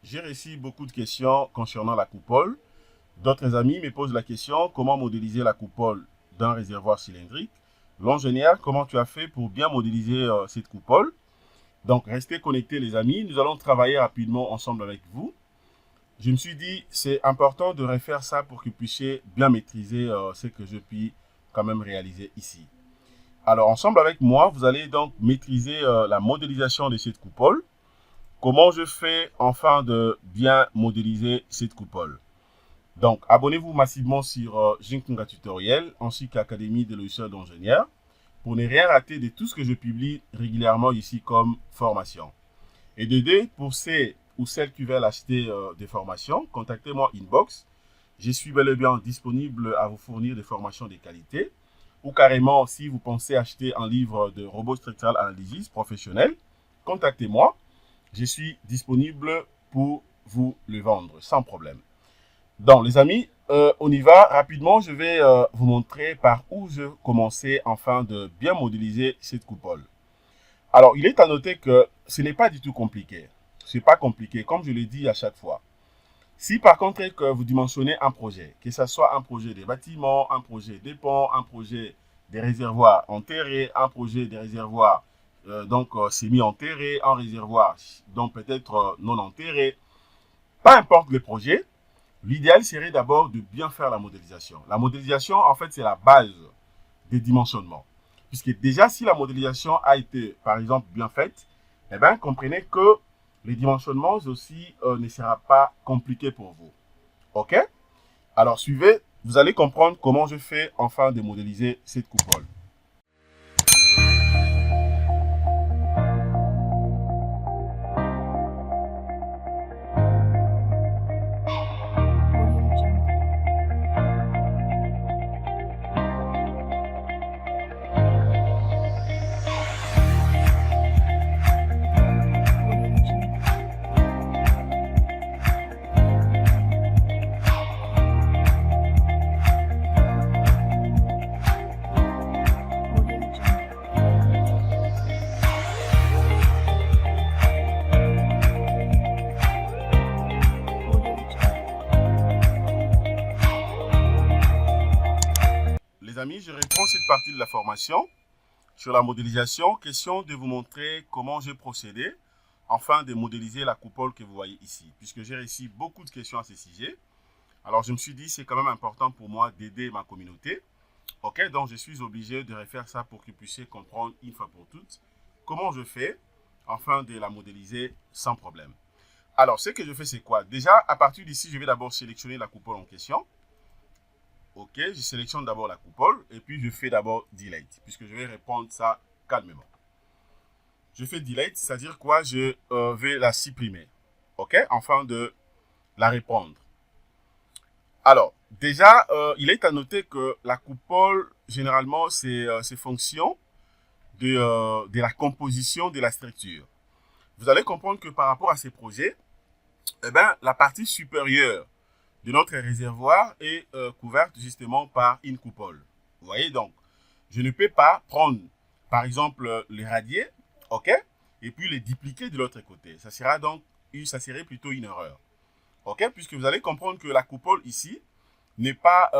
j'ai reçu beaucoup de questions concernant la coupole. D'autres amis me posent la question comment modéliser la coupole d'un réservoir cylindrique. L'ingénieur, comment tu as fait pour bien modéliser cette coupole? Donc, restez connectés les amis. Nous allons travailler rapidement ensemble avec vous. Je me suis dit, c'est important de refaire ça pour que vous puissiez bien maîtriser ce que je puis quand même réaliser ici. Alors, ensemble avec moi, vous allez donc maîtriser la modélisation de cette coupole. Comment je fais enfin de bien modéliser cette coupole? Donc, abonnez-vous massivement sur Jinkunga Tutoriel ainsi qu'Académie des logiciels d'ingénieurs pour ne rien rater de tout ce que je publie régulièrement ici comme formation. Et de deux, pour ceux ou celles qui veulent acheter des formations, contactez-moi inbox. Je suis bel et bien disponible à vous fournir des formations de qualité. Ou carrément, si vous pensez acheter un livre de robot structural analysis professionnel, contactez-moi. Je suis disponible pour vous le vendre sans problème. Donc, les amis, on y va rapidement. Je vais vous montrer par où je commençais enfin de bien modéliser cette coupole. Alors, il est à noter que ce n'est pas du tout compliqué. Ce n'est pas compliqué, comme je l'ai dit à chaque fois. Si par contre que vous dimensionnez un projet, que ce soit un projet des bâtiments, un projet des ponts, un projet des réservoirs enterrés, un projet des réservoirs semi-enterrés, un réservoir donc peut-être non enterré, peu importe le projet, l'idéal serait d'abord de bien faire la modélisation. La modélisation, en fait, c'est la base des dimensionnements. Puisque déjà, si la modélisation a été, par exemple, bien faite, eh bien, comprenez que les dimensionnements aussi ne sera pas compliqué pour vous. OK? Alors, suivez, vous allez comprendre comment je fais enfin de modéliser cette coupole. Les amis, je reprends cette partie de la formation sur la modélisation. Question de vous montrer comment j'ai procédé afin de modéliser la coupole que vous voyez ici. Puisque j'ai reçu beaucoup de questions à ce sujet. Alors, je me suis dit, c'est quand même important pour moi d'aider ma communauté. OK, donc je suis obligé de refaire ça pour que vous puissiez comprendre une fois pour toutes comment je fais afin de la modéliser sans problème. Alors, ce que je fais, c'est quoi? Déjà, à partir d'ici, je vais d'abord sélectionner la coupole en question. OK, je sélectionne d'abord la coupole et puis je fais d'abord Delete, puisque je vais répondre ça calmement. Je fais Delete, c'est-à-dire quoi? Je vais la supprimer. OK, afin de la répondre. Alors, déjà, il est à noter que la coupole, généralement, c'est fonction de la composition de la structure. Vous allez comprendre que par rapport à ces projets, eh ben, la partie supérieure de notre réservoir est couverte justement par une coupole. Vous voyez donc, je ne peux pas prendre, par exemple, les radiers, OK, et puis les dupliquer de l'autre côté. Ça serait plutôt une erreur. OK, puisque vous allez comprendre que la coupole ici n'est pas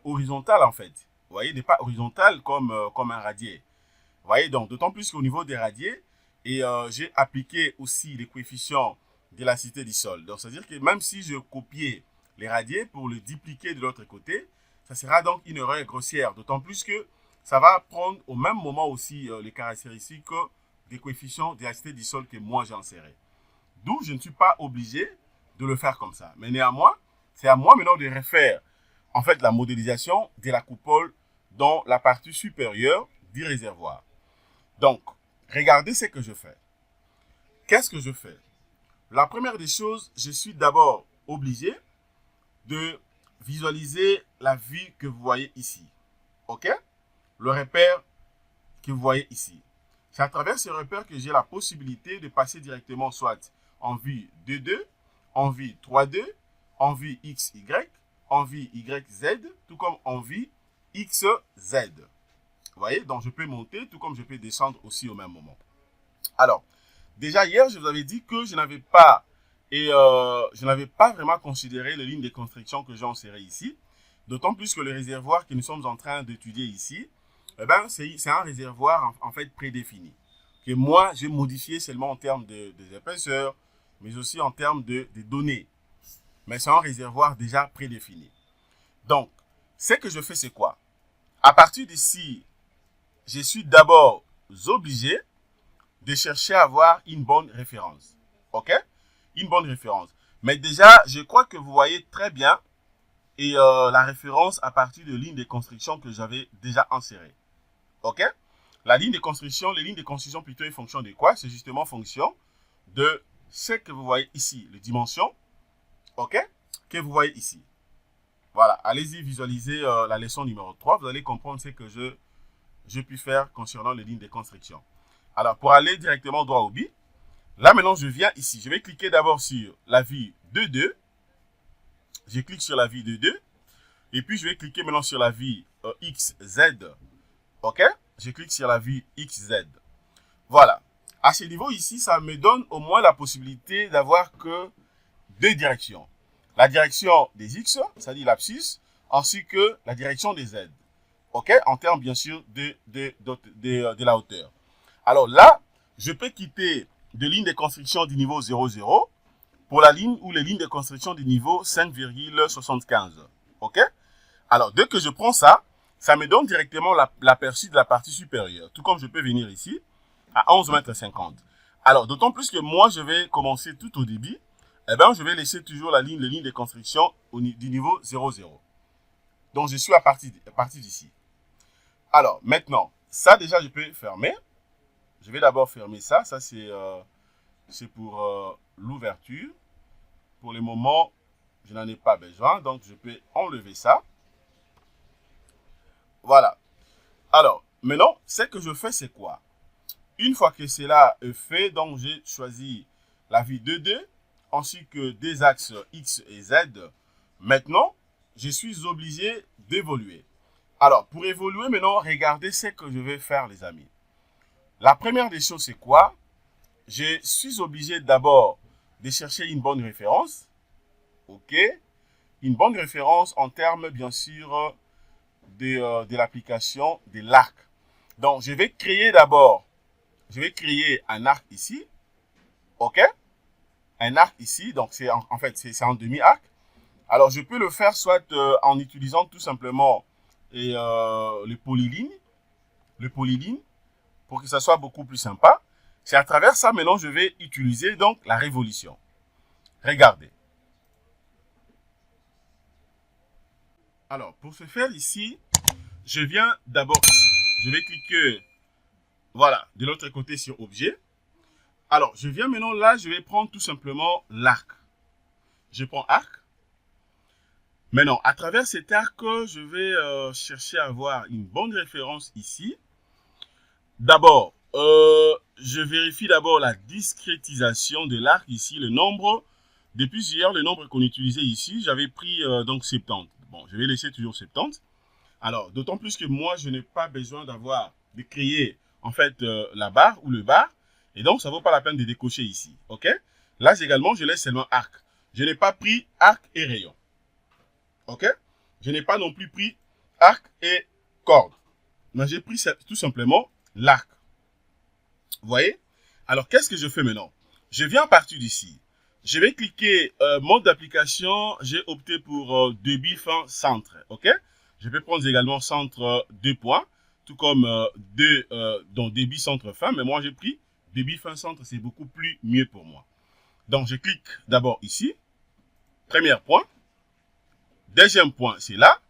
horizontale en fait. Vous voyez, n'est pas horizontale comme un radier. Vous voyez donc, d'autant plus qu'au niveau des radiers, et j'ai appliqué aussi les coefficients d'élasticité du sol. Donc, c'est-à-dire que même si je copiais les radiers pour le dupliquer de l'autre côté, ça sera donc une erreur grossière. D'autant plus que ça va prendre au même moment aussi les caractéristiques des coefficients d'élasticité du sol que moi j'ai inséré. D'où je ne suis pas obligé de le faire comme ça. Mais néanmoins, c'est à moi maintenant de refaire en fait la modélisation de la coupole dans la partie supérieure du réservoir. Donc, regardez ce que je fais. Qu'est-ce que je fais? La première des choses, je suis d'abord obligé de visualiser la vue que vous voyez ici. OK? Le repère que vous voyez ici. C'est à travers ce repère que j'ai la possibilité de passer directement soit en vue 2-2, en vue 3-2, en vue XY, en vue YZ, tout comme en vue XZ. Vous voyez? Donc, je peux monter, tout comme je peux descendre aussi au même moment. Alors, déjà hier, je vous avais dit que je n'avais pas Et je n'avais pas vraiment considéré les lignes de construction que j'ai insérées ici. D'autant plus que le réservoir que nous sommes en train d'étudier ici, eh ben, c'est un réservoir en fait prédéfini. Que moi, j'ai modifié seulement en termes des épaisseurs, mais aussi en termes de données. Mais c'est un réservoir déjà prédéfini. Donc, ce que je fais, c'est quoi? À partir d'ici, je suis d'abord obligé de chercher à avoir une bonne référence. OK? Une bonne référence. Mais déjà, je crois que vous voyez très bien et la référence à partir de lignes de construction que j'avais déjà insérées. OK? La ligne de construction, les lignes de construction plutôt une fonction de quoi? C'est justement fonction de ce que vous voyez ici, les dimensions, OK? Que vous voyez ici. Voilà, allez-y visualiser la leçon numéro 3. Vous allez comprendre ce que j'ai pu faire concernant les lignes de construction. Alors, pour aller directement droit au but, là maintenant je viens ici. Je vais cliquer d'abord sur la vue 2.2. Je clique sur la vue 2.2. Et puis je vais cliquer maintenant sur la vue XZ. OK? Je clique sur la vue XZ. Voilà. À ce niveau ici, ça me donne au moins la possibilité d'avoir que deux directions. La direction des X, c'est-à-dire l'abscisse, ainsi que la direction des Z. OK? En termes, bien sûr, de la hauteur. Alors là, je peux quitter de ligne de construction du niveau 0,0 pour la ligne ou les lignes de construction du niveau 5,75. OK? Alors, dès que je prends ça, ça me donne directement l'aperçu de la partie supérieure. Tout comme je peux venir ici à 11,50 m. Alors, d'autant plus que moi, je vais commencer tout au début. Eh bien, je vais laisser toujours les lignes de construction du niveau 0,0. Donc, je suis à partir d'ici. Alors, maintenant, ça déjà, je peux fermer. Je vais d'abord fermer ça. Ça, c'est pour l'ouverture. Pour le moment, je n'en ai pas besoin. Donc, je peux enlever ça. Voilà. Alors, maintenant, ce que je fais, c'est quoi? Une fois que cela est fait, donc j'ai choisi la vue 2.2, ainsi que des axes X et Z. Maintenant, je suis obligé d'évoluer. Alors, pour évoluer, maintenant, regardez ce que je vais faire, les amis. La première des choses, c'est quoi? Je suis obligé d'abord de chercher une bonne référence. OK? Une bonne référence en termes, bien sûr, de l'application de l'arc. Donc, je vais créer d'abord, un arc ici. OK? Un arc ici, donc c'est en fait, c'est en demi-arc. Alors, je peux le faire soit en utilisant tout simplement le polyline, pour que ça soit beaucoup plus sympa. C'est à travers ça, maintenant, je vais utiliser donc la révolution. Regardez. Alors, pour ce faire ici, je viens d'abord ici. Je vais cliquer, voilà, de l'autre côté sur objet. Alors, je viens maintenant là, je vais prendre tout simplement l'arc. Je prends arc. Maintenant, à travers cet arc, je vais chercher à avoir une bonne référence ici. D'abord, je vérifie d'abord la discrétisation de l'arc ici, le nombre. Depuis hier, le nombre qu'on utilisait ici, j'avais pris donc 70. Bon, je vais laisser toujours 70. Alors, d'autant plus que moi, je n'ai pas besoin de créer en fait la barre ou le bar. Et donc, ça ne vaut pas la peine de décocher ici. OK? Là également, je laisse seulement arc. Je n'ai pas pris arc et rayon. OK? Je n'ai pas non plus pris arc et corde. Mais j'ai pris tout simplement l'arc. Vous voyez? Alors, qu'est-ce que je fais maintenant? Je viens à partir d'ici. Je vais cliquer mode d'application. J'ai opté pour débit fin centre. OK? Je peux prendre également centre 2 points. Tout comme donc débit centre fin. Mais moi, j'ai pris débit fin centre. C'est beaucoup plus mieux pour moi. Donc, je clique d'abord ici. Premier point. Deuxième point, c'est là.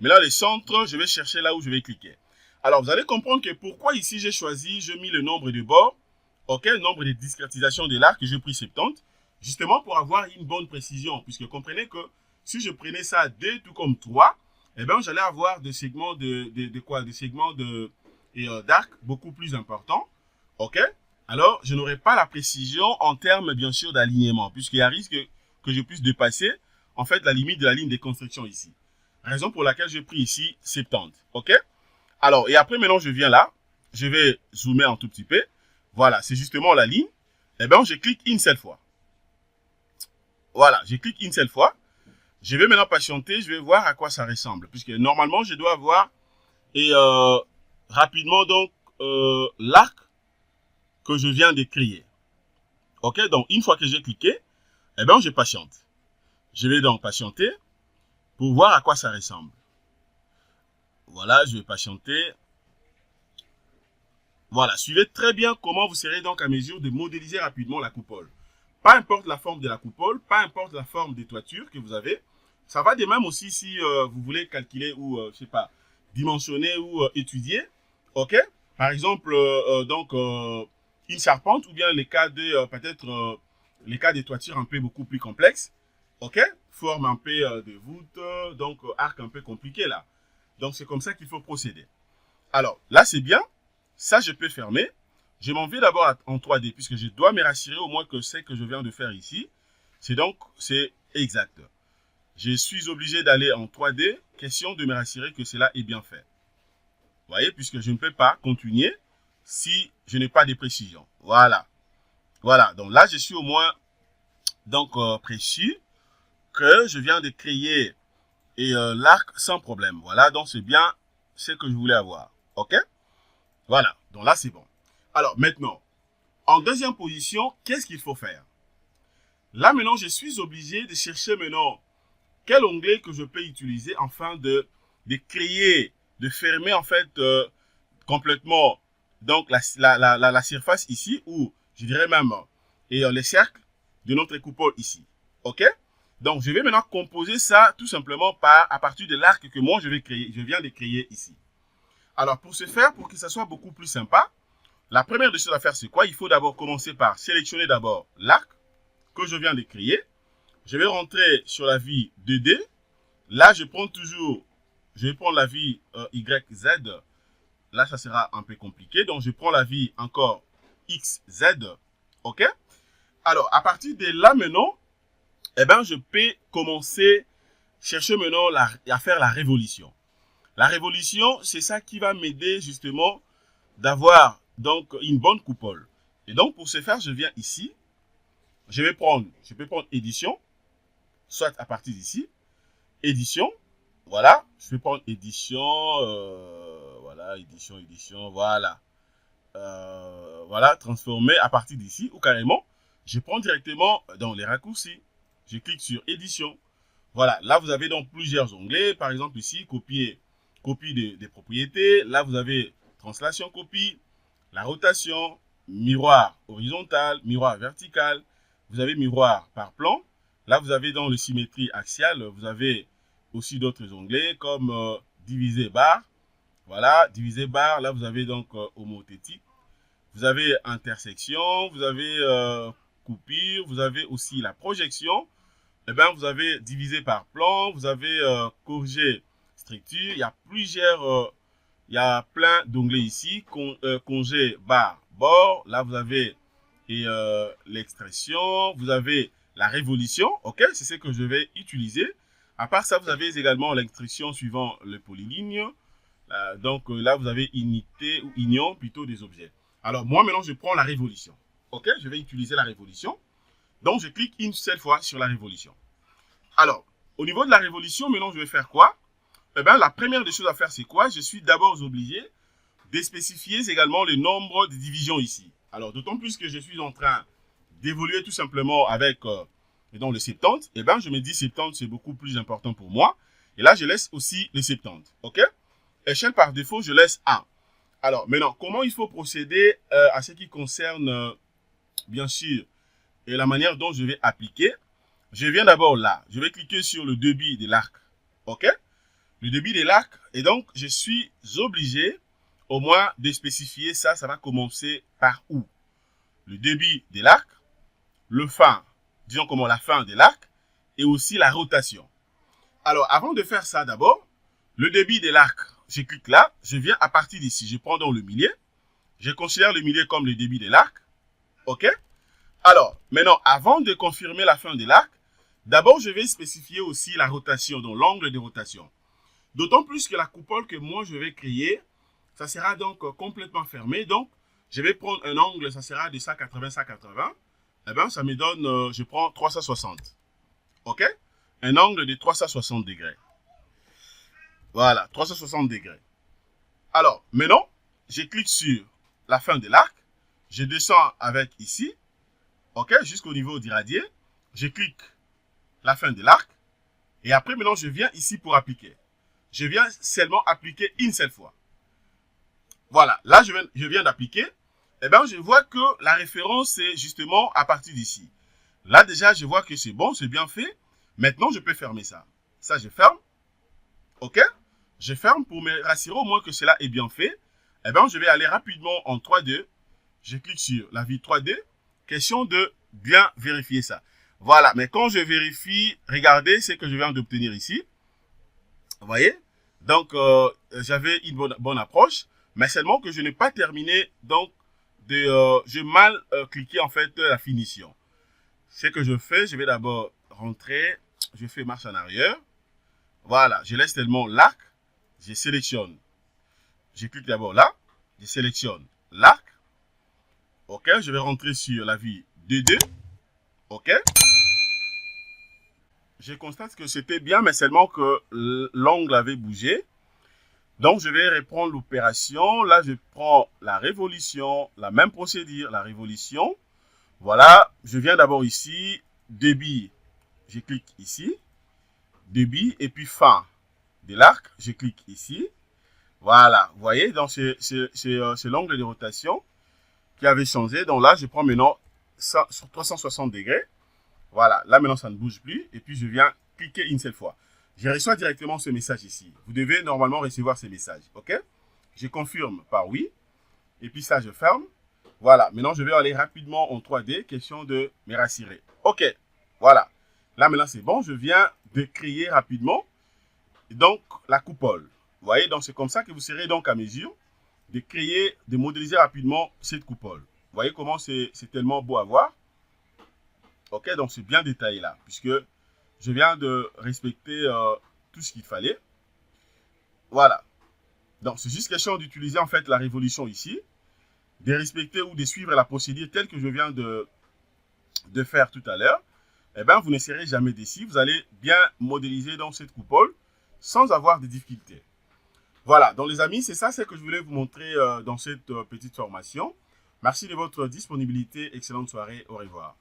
Mais là, le centre, je vais chercher là où je vais cliquer. Alors, vous allez comprendre que pourquoi ici, j'ai mis le nombre de bords. OK, le nombre de discrétisation de l'arc que j'ai pris 70. Justement, pour avoir une bonne précision. Puisque comprenez que si je prenais ça à 2, tout comme 3, eh bien, j'allais avoir des segments des segments d'arc beaucoup plus importants. OK? Alors, je n'aurai pas la précision en termes, bien sûr, d'alignement. Puisqu'il y a risque que je puisse dépasser, en fait, la limite de la ligne de construction ici. Raison pour laquelle j'ai pris ici 70. OK? Alors, et après, maintenant, je viens là. Je vais zoomer un tout petit peu. Voilà, c'est justement la ligne. Eh bien, je clique une seule fois. Voilà, je clique une seule fois. Je vais maintenant patienter, je vais voir à quoi ça ressemble. Puisque normalement, je dois voir et rapidement donc l'arc que je viens de créer. Ok, donc une fois que j'ai cliqué, eh bien, je patiente. Je vais donc patienter pour voir à quoi ça ressemble. Voilà, je vais patienter. Voilà, suivez très bien comment vous serez donc à mesure de modéliser rapidement la coupole. Pas importe la forme de la coupole, pas importe la forme des toitures que vous avez. Ça va de même aussi si vous voulez calculer ou, je sais pas, dimensionner ou étudier. Ok? Par exemple, une charpente ou bien les cas de, peut-être, les cas des toitures un peu beaucoup plus complexes. Ok? Forme un peu de voûte, donc arc un peu compliqué là. Donc c'est comme ça qu'il faut procéder. Alors, là c'est bien. Ça, je peux fermer. Je m'en vais d'abord en 3D puisque je dois me rassurer au moins que ce que je viens de faire ici, c'est exact. Je suis obligé d'aller en 3D, question de me rassurer que cela est bien fait. Vous voyez, puisque je ne peux pas continuer si je n'ai pas de précision. Voilà. Voilà, donc là, je suis au moins précis que je viens de créer et l'arc sans problème. Voilà, donc c'est bien ce que je voulais avoir. OK? Voilà, donc là, c'est bon. Alors, maintenant, en deuxième position, qu'est-ce qu'il faut faire? Là, maintenant, je suis obligé de chercher maintenant quel onglet que je peux utiliser afin de créer, de fermer en fait complètement donc la surface ici ou je dirais même et les cercles de notre coupole ici. OK? Donc, je vais maintenant composer ça tout simplement à partir de l'arc que moi je viens de créer ici. Alors, pour ce faire, pour que ça soit beaucoup plus sympa, la première des choses à faire, c'est quoi? Il faut d'abord commencer par sélectionner d'abord l'arc que je viens de créer. Je vais rentrer sur la vie 2D. Là, je vais prendre la vie YZ. Là, ça sera un peu compliqué. Donc, je prends la vie encore XZ. OK? Alors, à partir de là, maintenant, eh ben, je peux commencer, chercher maintenant à faire la révolution. La révolution, c'est ça qui va m'aider justement d'avoir donc une bonne coupole. Et donc, pour ce faire, je viens ici. Je peux prendre édition, soit à partir d'ici, édition, voilà, je vais prendre édition, voilà, édition, voilà, voilà, transformer à partir d'ici, ou carrément, je prends directement dans les raccourcis, je clique sur édition, voilà, là vous avez donc plusieurs onglets, par exemple ici, copie des propriétés, là vous avez translation copie, la rotation, miroir horizontal, miroir vertical, vous avez miroir par plan. Là, vous avez dans le symétrie axiale, vous avez aussi d'autres onglets comme diviser barre. Voilà, diviser barre. Là, vous avez donc homothétique. Vous avez intersection, vous avez coupure, vous avez aussi la projection. Eh bien, vous avez divisé par plan, vous avez corrigé structure. Il y a il y a plein d'onglets ici. Congé barre bord. Là, vous avez l'expression, vous avez la révolution, ok, c'est ce que je vais utiliser. À part ça, vous avez également l'expression suivant le polyligne. Donc là, vous avez unité ou union plutôt des objets. Alors moi, maintenant, je prends la révolution. Ok, je vais utiliser la révolution. Donc, je clique une seule fois sur la révolution. Alors, au niveau de la révolution, maintenant, je vais faire quoi? Eh bien, la première des choses à faire, c'est quoi? Je suis d'abord obligé de spécifier également le nombre de divisions ici. Alors, d'autant plus que je suis en train d'évoluer tout simplement avec le 70, eh bien, je me dis 70, c'est beaucoup plus important pour moi. Et là, je laisse aussi le 70. OK? Échelle par défaut, je laisse 1. Alors, maintenant, comment il faut procéder à ce qui concerne, bien sûr, et la manière dont je vais appliquer? Je viens d'abord là. Je vais cliquer sur le débit de l'arc. OK? Le débit de l'arc. Et donc, je suis obligé au moins de spécifier ça. Ça va commencer par où? Le débit de l'arc, le fin, disons comment la fin de l'arc, et aussi la rotation. Alors, avant de faire ça d'abord, le débit de l'arc, je clique là, je viens à partir d'ici, je prends donc le milieu, je considère le milieu comme le débit de l'arc, ok? Alors, maintenant, avant de confirmer la fin de l'arc, d'abord, je vais spécifier aussi la rotation, donc l'angle de rotation. D'autant plus que la coupole que moi, je vais créer, ça sera donc complètement fermé, donc, je vais prendre un angle, ça sera de 180, 180. Eh bien, ça me donne, je prends 360. Ok? Un angle de 360 degrés. Voilà, 360 degrés. Alors, maintenant, je clique sur la fin de l'arc. Je descends avec ici. Ok? Jusqu'au niveau d'irradier. Je clique la fin de l'arc. Et après, maintenant, je viens ici pour appliquer. Je viens seulement appliquer une seule fois. Voilà, là, je viens d'appliquer. Eh bien, je vois que la référence est justement à partir d'ici. Là, déjà, je vois que c'est bon, c'est bien fait. Maintenant, je peux fermer ça. Ça, je ferme. OK? Je ferme pour me rassurer au moins que cela est bien fait. Eh bien, je vais aller rapidement en 3D. Je clique sur la vue 3D. Question de bien vérifier ça. Voilà, mais quand je vérifie, regardez ce que je viens d'obtenir ici. Vous voyez? Donc, j'avais une bonne approche, mais seulement que je n'ai pas terminé. Donc, j'ai mal cliqué en fait la finition. Ce que je fais, je vais d'abord rentrer. Je fais marche en arrière. Voilà, je laisse tellement l'arc. Je sélectionne. Je clique d'abord là. Je sélectionne l'arc. OK, je vais rentrer sur la vue 2D. OK. Je constate que c'était bien, mais seulement que l'angle avait bougé. Donc, je vais reprendre l'opération. Là, je prends la révolution, la même procédure, la révolution. Voilà, je viens d'abord ici, débit, je clique ici, débit, et puis fin de l'arc, je clique ici. Voilà, vous voyez, donc c'est l'angle de rotation qui avait changé. Donc là, je prends maintenant ça, sur 360 degrés. Voilà, là maintenant, ça ne bouge plus. Et puis, je viens cliquer une seule fois. Je reçois directement ce message ici. Vous devez normalement recevoir ce message, ok? Je confirme par oui. Et puis ça, je ferme. Voilà, maintenant, je vais aller rapidement en 3D. Question de me rassurer. Ok, voilà. Là, maintenant, c'est bon. Je viens de créer rapidement. Et donc, la coupole. Vous voyez, donc c'est comme ça que vous serez donc à mesure de créer, de modéliser rapidement cette coupole. Vous voyez comment c'est tellement beau à voir. Ok, donc c'est bien détaillé là, puisque je viens de respecter tout ce qu'il fallait. Voilà. Donc, c'est juste question d'utiliser en fait la révolution ici, de respecter ou de suivre la procédure telle que je viens de faire tout à l'heure. Eh bien, vous ne serez jamais déçus. Vous allez bien modéliser dans cette coupole sans avoir de difficultés. Voilà, donc les amis, c'est ça ce que je voulais vous montrer dans cette petite formation. Merci de votre disponibilité. Excellente soirée. Au revoir.